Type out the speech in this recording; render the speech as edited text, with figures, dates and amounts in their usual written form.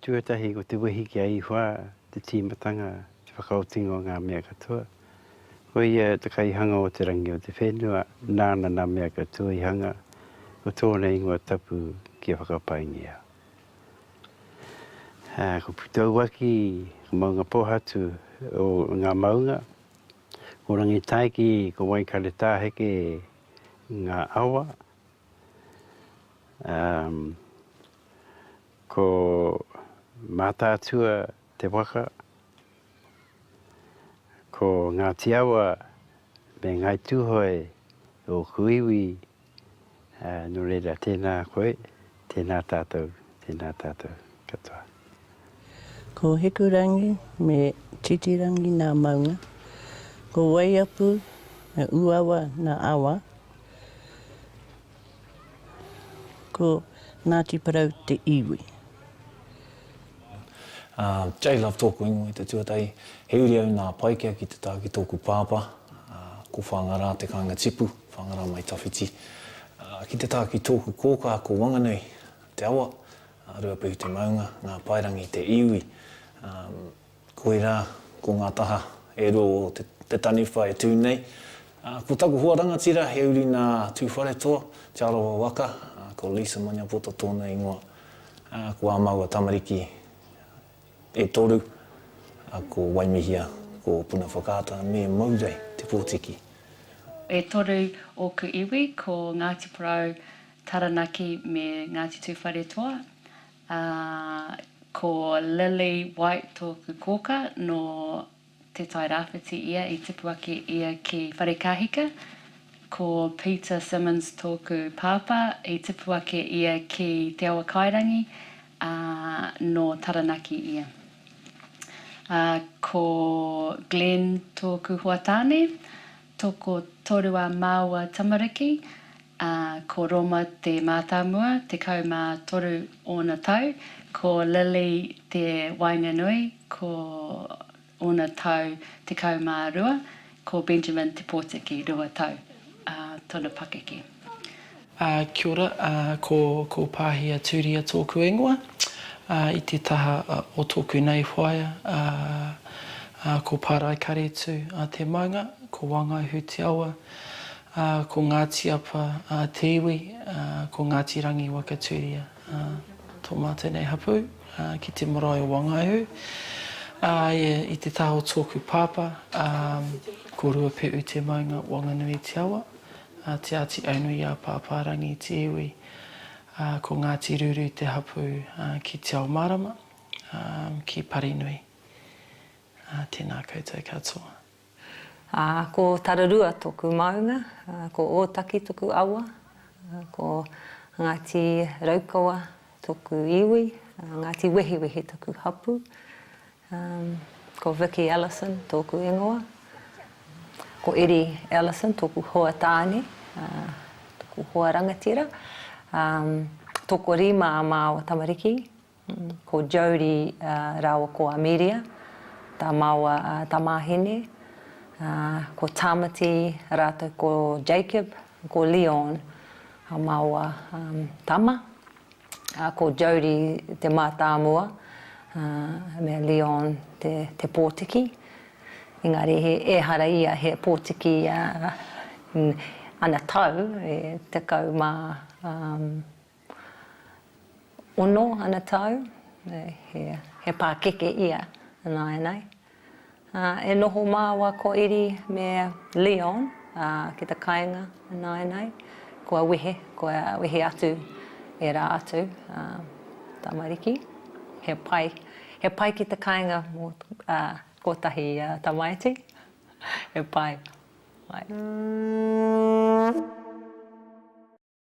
tuatahi ko te wehi ki ai wha, te tīmatanga, te whakautingo ngā mea katoa. Ko ia te kai hanga o te rangi o te whenua, nāna ngā mea katoa I hanga, ko tōna ingoa tapu ki a whakapaingia. Ko putau waki, ko maunga pohatu o ngā maunga, ko rangi taiki, ko waikare tāheke ngā awa, ko mātātua te waka, ko ngā tiawa me ngai tūhoi o kuiwi, no reira tēnā koe, tēnā tātou katoa. Ko hekurangi me titirangi nā maunga, ko waiapu me uawa nā awa, ko Ngāti Parau te iwi. Jai love tōku ingo I te tuatai. He uri au nā paikea ki te tā ki tōku pāpā, ko whangara te kāinga tipu, whangara mai tawhiti. Ki te tā ki tōku kōkā, ko wanganui, te awa, rua pihu te maunga, ngā pairangi te iwi. Koe rā, ko ngā taha, e ro o te taniwha e tūnei. Ko taku hoa rangatira, he uri nā tūwhare toa, te aroha waka, ko Lisa Maniapoto tōna ingoa, ko Amaua Tamariki e toru, ko Waimihia, ko Puna Whakaata, me Maurei, te pōtiki. E toru o ku iwi, ko Ngāti Parau, Taranaki me Ngāti Tūwhare toa. Ko Lily White tōku kōka no te tai rāwhiti ia I tipu ake ia ki Wharekāhika. Ko Peter Simmons tōku pāpā I tipu ake ia ki Te Awa Kairangi no Taranaki ia. Ko Glenn tōku Huatāne, tōko Torua Māua Tamariki, ko Roma te Mātāmua, te kaumā toru ona tau, ko Lily te Wainganui, ko ona tau te kaumā rua, ko Benjamin te Pōtiki rua tau, tōna pakeke. Kia ora, ko Pāhia Tūria tōku ingoa, I te taha o tōku nei whaia, ko Pārai Karetu te maunga, ko Wangaihu te awa, ko Ngāti Apa te iwi, ko Ngāti Rangi Wakatūria tō mātou nei hapu, ki te marae o Wangaihu. I te taha o tōku pāpā, ko Ruapehu te maunga Wanganui te awa, te ati aunui a Pāpārangi te iwi, ko Ngāti Ruru te hapu ki te ao marama, ki Parinui. Tēnā koutou katoa. Ko Tararua tōku maunga, ko Ōtaki tōku awa, ko Ngāti Raukawa tōku iwi, Ngāti Wehiwehi tōku hapu, ko Vicky Ellison tōku ingoa, ko Eddie Ellison tōku hoatāne, tōku hoa rangatira, tōku rima a Māua Tamariki, ko Jodie Rawa ko Ameria, tā Māua Tamahine, ko Tamati rātou ko Jacob, ko Leon a Māua Tama, ko Jodie te Mātāmua, me Leon te Pōtiki. Engari he ehara ia he Pōtiki ana tau, e tekau mā ono ana tau, he pākeke ia nai. E noho māua ko Iri me Leon ki te kāinga nai. Kua wehe atu e rā atu tamariki. He pai ki te kāinga mō kotahi tamaiti. He pai.